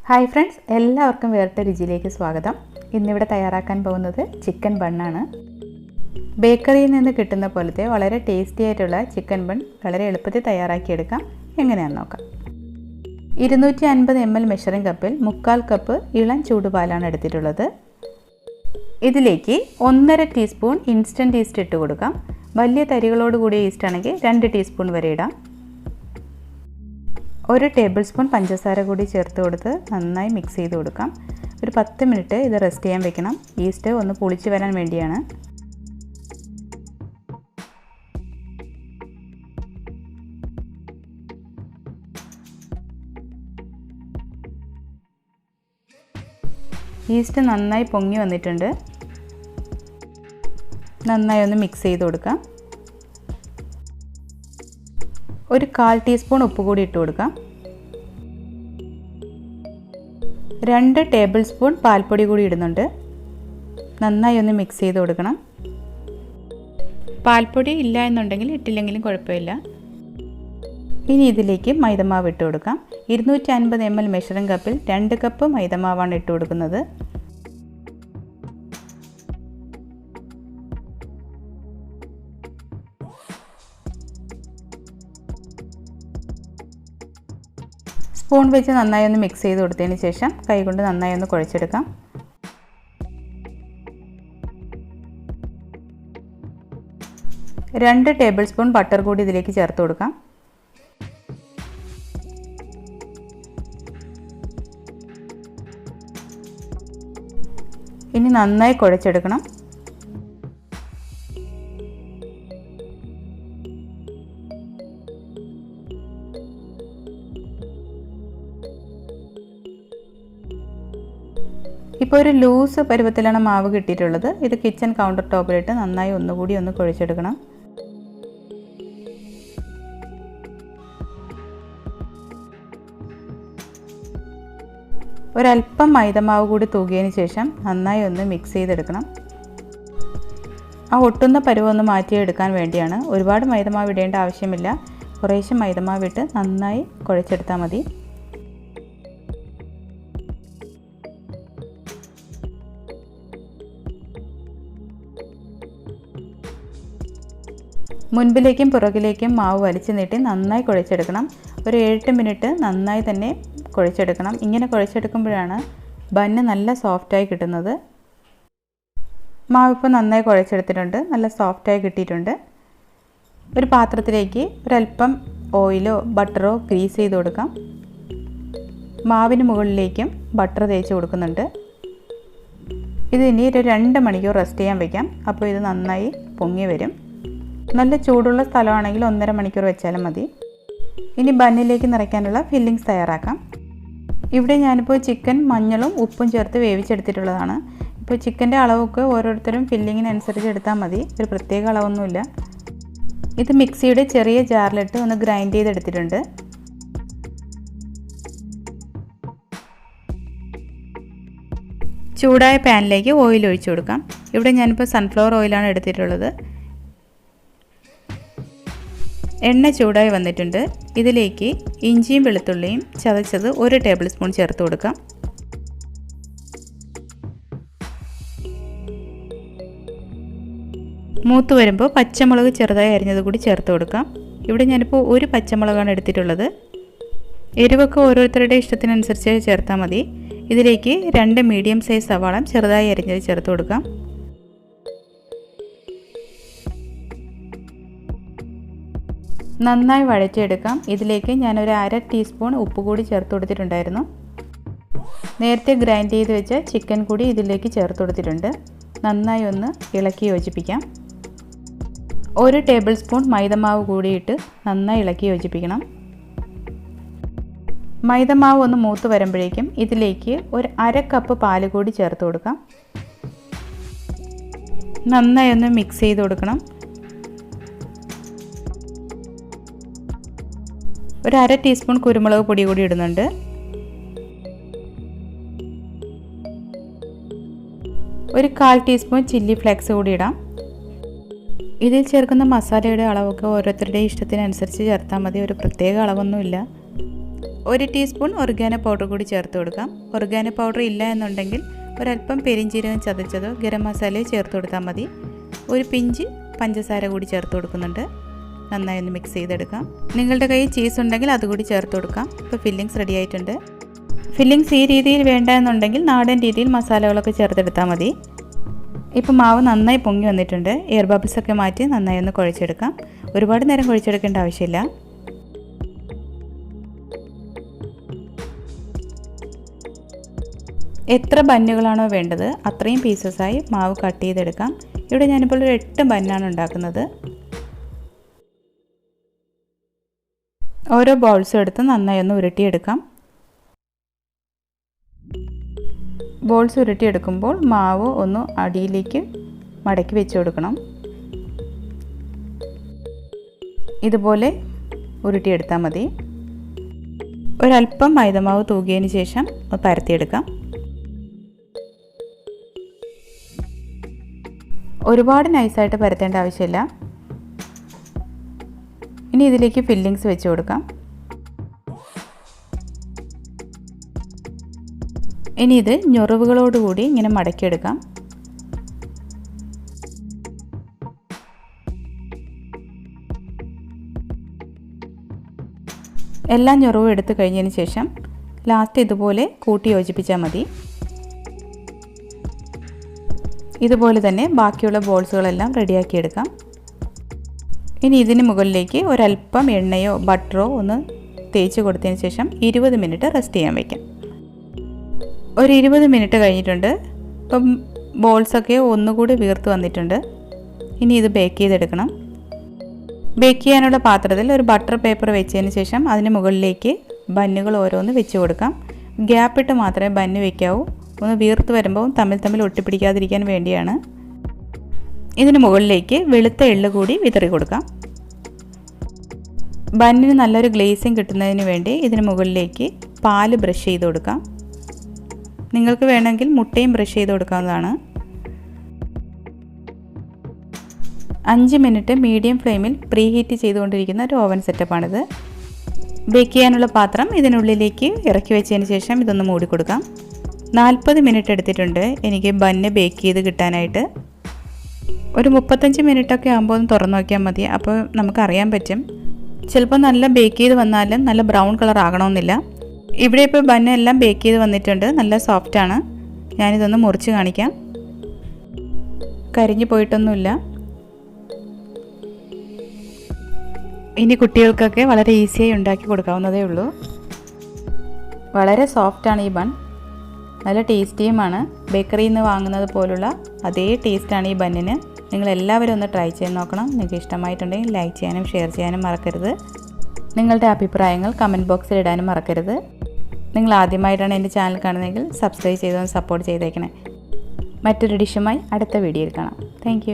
Hi friends, എല്ലാവർക്കും വേറിട്ട രുചിയിലേക്ക് സ്വാഗതം. ഇന്നിവിടെ തയ്യാറാക്കാൻ പോകുന്നത് ചിക്കൻ ബണ്ണാണ്. ബേക്കറിയിൽ നിന്ന് കിട്ടുന്ന പോലത്തെ വളരെ ടേസ്റ്റി ആയിട്ടുള്ള ചിക്കൻ ബൺ വളരെ എളുപ്പത്തിൽ തയ്യാറാക്കിയെടുക്കാം. എങ്ങനെയാണെന്ന് നോക്കാം. 250 ml മെഷറിംഗ് കപ്പിൽ 1/4 കപ്പ് ഇളം ചൂടുപാലാണ് എടുത്തിട്ടുള്ളത്. ഇതിലേക്ക് 1.5 ടീസ്പൂൺ ഇൻസ്റ്റൻറ്റ് ഈസ്റ്റ് ഇട്ട് കൊടുക്കാം. വലിയ തരികളോട് കൂടിയ ഈസ്റ്റ് ആണെങ്കിൽ 2 ടീസ്പൂൺ വരെ ഇടാം. 1 ടേബിൾ സ്പൂൺ പഞ്ചസാര കൂടി ചേർത്ത് കൊടുത്ത് നന്നായി മിക്സ് ചെയ്ത് കൊടുക്കാം. ഒരു 10 മിനിറ്റ് ഇത് റെസ്റ്റ് ചെയ്യാൻ വെക്കണം. ഈസ്റ്റ് ഒന്ന് പുളിച്ച് വരാൻ വേണ്ടിയാണ്. ഈസ്റ്റ് നന്നായി പൊങ്ങി വന്നിട്ടുണ്ട്. നന്നായി ഒന്ന് മിക്സ് ചെയ്ത് കൊടുക്കാം. ഒരു 1/4 ടീസ്പൂൺ ഉപ്പ് കൂടി ഇട്ട് കൊടുക്കാം. 2 ടേബിൾ സ്പൂൺ പാൽപ്പൊടി കൂടി ഇടുന്നുണ്ട്. നന്നായി ഒന്ന് മിക്സ് ചെയ്ത് കൊടുക്കണം. പാൽപ്പൊടി ഇല്ല എന്നുണ്ടെങ്കിൽ ഇട്ടില്ലെങ്കിലും കുഴപ്പമില്ല. ഇനി ഇതിലേക്ക് മൈദമാവ് ഇട്ട് കൊടുക്കാം. 250 ml മെഷറിംഗ് കപ്പിൽ 2 കപ്പ് മൈദമാവാണ് ഇട്ട് കൊടുക്കുന്നത്. സ്പൂൺ വെച്ച് നന്നായി ഒന്ന് മിക്സ് ചെയ്ത് കൊടുത്തതിന് ശേഷം കൈകൊണ്ട് നന്നായി ഒന്ന് കുഴച്ചെടുക്കാം. രണ്ട് ടേബിൾ സ്പൂൺ ബട്ടർ കൂടി ഇതിലേക്ക് ചേർത്ത് കൊടുക്കാം. ഇനി നന്നായി കുഴച്ചെടുക്കണം. ഇപ്പോൾ ഒരു ലൂസ് പരുവത്തിലാണ് മാവ് കിട്ടിയിട്ടുള്ളത്. ഇത് കിച്ചൺ കൗണ്ടർ ടോപ്പിലിട്ട് നന്നായി ഒന്നുകൂടി ഒന്ന് കുഴച്ചെടുക്കണം. ഒരല്പം മൈദമാവ് കൂടി തൂകിയതിന് ശേഷം നന്നായി ഒന്ന് മിക്സ് ചെയ്തെടുക്കണം. ആ ഒട്ടുന്ന പരുവം ഒന്ന് മാറ്റിയെടുക്കാൻ വേണ്ടിയാണ്. ഒരുപാട് മൈദമാവ് ഇടേണ്ട ആവശ്യമില്ല. കുറേശ്ശെ മൈദമാവ് ഇട്ട് നന്നായി കുഴച്ചെടുത്താൽ മതി. മുൻപിലേക്കും പുറകിലേക്കും മാവ് വലിച്ചു നീട്ടി നന്നായി കുഴച്ചെടുക്കണം. ഒരു 7 മിനിറ്റ് നന്നായി തന്നെ കുഴച്ചെടുക്കണം. ഇങ്ങനെ കുഴച്ചെടുക്കുമ്പോഴാണ് ബന്ന് നല്ല സോഫ്റ്റായി കിട്ടുന്നത്. മാവ് ഇപ്പോൾ നന്നായി കുഴച്ചെടുത്തിട്ടുണ്ട്. നല്ല സോഫ്റ്റായി കിട്ടിയിട്ടുണ്ട്. ഒരു പാത്രത്തിലേക്ക് ഒരല്പം ഓയിലോ ബട്ടറോ ഗ്രീസ് ചെയ്ത് കൊടുക്കാം. മാവിന് മുകളിലേക്കും ബട്ടർ തേച്ച് കൊടുക്കുന്നുണ്ട്. ഇത് ഇനി ഒരു 2 മണിക്കൂർ റെസ്റ്റ് ചെയ്യാൻ വയ്ക്കാം. അപ്പോൾ ഇത് നന്നായി പൊങ്ങി വരും. നല്ല ചൂടുള്ള സ്ഥലമാണെങ്കിൽ 1.5 മണിക്കൂർ വെച്ചാലും മതി. ഇനി ബണ്ണിലേക്ക് നിറയ്ക്കാനുള്ള ഫില്ലിങ്സ് തയ്യാറാക്കാം. ഇവിടെ ഞാനിപ്പോൾ ചിക്കൻ മഞ്ഞളും ഉപ്പും ചേർത്ത് വേവിച്ചെടുത്തിട്ടുള്ളതാണ്. ഇപ്പോൾ ചിക്കൻ്റെ അളവൊക്കെ ഓരോരുത്തരും ഫില്ലിങ്ങിനനുസരിച്ച് എടുത്താൽ മതി. ഒരു പ്രത്യേക അളവൊന്നുമില്ല. ഇത് മിക്സിയുടെ ചെറിയ ജാറിലിട്ട് ഒന്ന് ഗ്രൈൻഡ് ചെയ്തെടുത്തിട്ടുണ്ട്. ചൂടായ പാനിലേക്ക് ഓയിൽ ഒഴിച്ചു കൊടുക്കാം. ഇവിടെ ഞാനിപ്പോൾ സൺഫ്ലവർ ഓയിലാണ് എടുത്തിട്ടുള്ളത്. എണ്ണ ചൂടായി വന്നിട്ടുണ്ട്. ഇതിലേക്ക് ഇഞ്ചിയും വെളുത്തുള്ളിയും ചതച്ചത് 1 ടേബിൾ സ്പൂൺ ചേർത്ത് കൊടുക്കാം. മൂത്ത് വരുമ്പോൾ പച്ചമുളക് ചെറുതായി അരിഞ്ഞത് കൂടി ചേർത്ത് കൊടുക്കാം. ഇവിടെ ഞാനിപ്പോൾ 1 പച്ചമുളകാണ് എടുത്തിട്ടുള്ളത്. എരിവൊക്കെ ഓരോരുത്തരുടെ ഇഷ്ടത്തിനനുസരിച്ച് ചേർത്താൽ മതി. ഇതിലേക്ക് 2 മീഡിയം സൈസ് സവാള ചെറുതായി അരിഞ്ഞത് ചേർത്ത് കൊടുക്കാം. നന്നായി വഴറ്റിയെടുക്കാം. ഇതിലേക്ക് ഞാനൊരു 1/2 ടീസ്പൂൺ ഉപ്പ് കൂടി ചേർത്ത് കൊടുത്തിട്ടുണ്ടായിരുന്നു. നേരത്തെ ഗ്രൈൻഡ് ചെയ്ത് വെച്ച ചിക്കൻ കൂടി ഇതിലേക്ക് ചേർത്ത് കൊടുത്തിട്ടുണ്ട്. നന്നായി ഒന്ന് ഇളക്കി യോജിപ്പിക്കാം. 1 ടേബിൾ സ്പൂൺ മൈദമാവ് കൂടിയിട്ട് നന്നായി ഇളക്കി യോജിപ്പിക്കണം. മൈദമാവ് ഒന്ന് മൂത്ത് വരുമ്പോഴേക്കും ഇതിലേക്ക് ഒരു 1/2 കപ്പ് പാല് കൂടി ചേർത്ത് കൊടുക്കാം. നന്നായി ഒന്ന് മിക്സ് ചെയ്ത് കൊടുക്കണം. ഒരു 1/2 ടീസ്പൂൺ കുരുമുളക് പൊടി കൂടി ഇടുന്നുണ്ട്. ഒരു 1/4 ടീസ്പൂൺ ചില്ലി ഫ്ലേക്സ് കൂടി ഇടാം. ഇതിൽ ചേർക്കുന്ന മസാലയുടെ അളവൊക്കെ ഓരോരുത്തരുടെ ഇഷ്ടത്തിനനുസരിച്ച് ചേർത്താൽ മതി. ഒരു പ്രത്യേക അളവൊന്നുമില്ല. 1 ടീസ്പൂൺ ഒറിഗാനോ പൗഡർ കൂടി ചേർത്ത് കൊടുക്കാം. ഒറിഗാനോ പൗഡർ ഇല്ല എന്നുണ്ടെങ്കിൽ ഒരല്പം പെരിഞ്ജീരകം ചതച്ചതോ ഗരം മസാലയോ ചേർത്ത് കൊടുത്താൽ മതി. ഒരു പിഞ്ച് പഞ്ചസാര കൂടി ചേർത്ത് കൊടുക്കുന്നുണ്ട്. നന്നായി ഒന്ന് മിക്സ് ചെയ്തെടുക്കാം. നിങ്ങളുടെ കയ്യിൽ ചീസ് ഉണ്ടെങ്കിൽ അതുകൂടി ചേർത്ത് കൊടുക്കാം. ഇപ്പോൾ ഫില്ലിങ്സ് റെഡി ആയിട്ടുണ്ട്. ഫില്ലിങ്സ് ഈ രീതിയിൽ വേണ്ട എന്നുണ്ടെങ്കിൽ നാടൻ രീതിയിൽ മസാലകളൊക്കെ ചേർത്തെടുത്താൽ മതി. ഇപ്പോൾ മാവ് നന്നായി പൊങ്ങി വന്നിട്ടുണ്ട്. എയർ ബബിൾസ് ഒക്കെ മാറ്റി നന്നായി ഒന്ന് കുഴച്ചെടുക്കാം. ഒരുപാട് നേരം കുഴച്ചെടുക്കേണ്ട ആവശ്യമില്ല. എത്ര ബന്നുകളാണോ വേണ്ടത് അത്രയും പീസസായി മാവ് കട്ട് ചെയ്തെടുക്കാം. ഇവിടെ ഞാനിപ്പോൾ ഒരു 8 ബന്നാണ് ഉണ്ടാക്കുന്നത്. ഓരോ ബോൾസും എടുത്ത് നന്നായി ഒന്ന് ഉരുട്ടിയെടുക്കാം. ബോൾസ് ഉരുട്ടിയെടുക്കുമ്പോൾ മാവ് ഒന്ന് അടിയിലേക്ക് മടക്കി വെച്ച് കൊടുക്കണം. ഇതുപോലെ ഉരുട്ടിയെടുത്താൽ മതി. ഒരല്പം മൈദമാവ് തൂകിയതിന് ശേഷം പരത്തിയെടുക്കാം. ഒരുപാട് നൈസായിട്ട് പരത്തേണ്ട ആവശ്യമില്ല. ഇനി ഇതിലേക്ക് ഫില്ലിങ്സ് വെച്ച് കൊടുക്കാം. ഇനി ഇത് ഞൊറിവുകളോടുകൂടി ഇങ്ങനെ മടക്കിയെടുക്കാം. എല്ലാ ഞൊറിവും എടുത്തു കഴിഞ്ഞതിന് ശേഷം ലാസ്റ്റ് ഇതുപോലെ കൂട്ടി യോജിപ്പിച്ചാൽ മതി. ഇതുപോലെ തന്നെ ബാക്കിയുള്ള ബോൾസുകളെല്ലാം റെഡിയാക്കിയെടുക്കാം. ഇനി ഇതിന് മുകളിലേക്ക് ഒരല്പം എണ്ണയോ ബട്ടറോ ഒന്ന് തേച്ച് കൊടുത്തതിന് ശേഷം 20 മിനിറ്റ് റെസ്റ്റ് ചെയ്യാൻ വയ്ക്കാം. ഒരു 20 മിനിറ്റ് കഴിഞ്ഞിട്ടുണ്ട്. ഇപ്പം ബോൾസൊക്കെ ഒന്നുകൂടി വീർത്ത് വന്നിട്ടുണ്ട്. ഇനി ഇത് ബേക്ക് ചെയ്തെടുക്കണം. ബേക്ക് ചെയ്യാനുള്ള പാത്രത്തിൽ ഒരു ബട്ടർ പേപ്പർ വെച്ചതിന് ശേഷം അതിന് മുകളിലേക്ക് ബന്നുകൾ ഓരോന്ന് വെച്ച് കൊടുക്കാം. ഗ്യാപ്പിട്ട് മാത്രമേ ബന്ന് വയ്ക്കാവൂ. ഒന്ന് വീർത്ത് വരുമ്പോൾ തമ്മിൽ ഒട്ടിപ്പിടിക്കാതിരിക്കാൻ വേണ്ടിയാണ്. ഇതിന് മുകളിലേക്ക് വെളുത്ത എള്ള് കൂടി വിതറി കൊടുക്കാം. ബന്നിന് നല്ലൊരു ഗ്ലേസിങ് കിട്ടുന്നതിന് വേണ്ടി ഇതിന് മുകളിലേക്ക് പാല് ബ്രഷ് ചെയ്ത് കൊടുക്കാം. നിങ്ങൾക്ക് വേണമെങ്കിൽ മുട്ടയും ബ്രഷ് ചെയ്ത് കൊടുക്കാവുന്നതാണ്. 5 മിനിറ്റ് മീഡിയം ഫ്ലെയിമിൽ പ്രീ ഹീറ്റ് ചെയ്തുകൊണ്ടിരിക്കുന്ന ഒരു ഓവൻ സെറ്റപ്പാണിത്. ബേക്ക് ചെയ്യാനുള്ള പാത്രം ഇതിനുള്ളിലേക്ക് ഇറക്കി വെച്ചതിന് ശേഷം ഇതൊന്ന് മൂടി കൊടുക്കാം. 40 മിനിറ്റ് എടുത്തിട്ടുണ്ട് എനിക്ക് ബന്ന് ബേക്ക് ചെയ്ത് കിട്ടാനായിട്ട്. ഒരു 35 മിനിറ്റൊക്കെ ആകുമ്പോൾ ഒന്ന് തുറന്നു നോക്കിയാൽ മതി. അപ്പോൾ നമുക്കറിയാൻ പറ്റും. ചിലപ്പോൾ നല്ല ബേക്ക് ചെയ്ത് വന്നാലും നല്ല ബ്രൗൺ കളർ ആകണമെന്നില്ല. ഇവിടെ ഇപ്പോൾ ബന്ന് എല്ലാം ബേക്ക് ചെയ്ത് വന്നിട്ടുണ്ട്. നല്ല സോഫ്റ്റാണ്. ഞാനിതൊന്ന് മുറിച്ച് കാണിക്കാം. കരിഞ്ഞു പോയിട്ടൊന്നുമില്ല. ഇനി കുട്ടികൾക്കൊക്കെ വളരെ ഈസിയായി ഉണ്ടാക്കി കൊടുക്കാവുന്നതേ ഉള്ളൂ. വളരെ സോഫ്റ്റാണ് ഈ ബൺ. നല്ല ടേസ്റ്റിയുമാണ്. ബേക്കറിയിൽ നിന്ന് വാങ്ങുന്നത് പോലുള്ള അതേ ടേസ്റ്റാണ് ഈ ബന്നിന്. നിങ്ങളെല്ലാവരും ഒന്ന് ട്രൈ ചെയ്ത് നോക്കണം. നിങ്ങൾക്ക് ഇഷ്ടമായിട്ടുണ്ടെങ്കിൽ ലൈക്ക് ചെയ്യാനും ഷെയർ ചെയ്യാനും മറക്കരുത്. നിങ്ങളുടെ അഭിപ്രായങ്ങൾ കമൻറ്റ് ബോക്സിൽ ഇടാനും മറക്കരുത്. നിങ്ങൾ ആദ്യമായിട്ടാണ് എൻ്റെ ചാനൽ കാണുന്നതെങ്കിൽ സബ്സ്ക്രൈബ് ചെയ്തൊന്ന് സപ്പോർട്ട് ചെയ്തേക്കണേ. മറ്റൊരു ഡിഷുമായി അടുത്ത വീഡിയോയിൽ കാണാം. താങ്ക്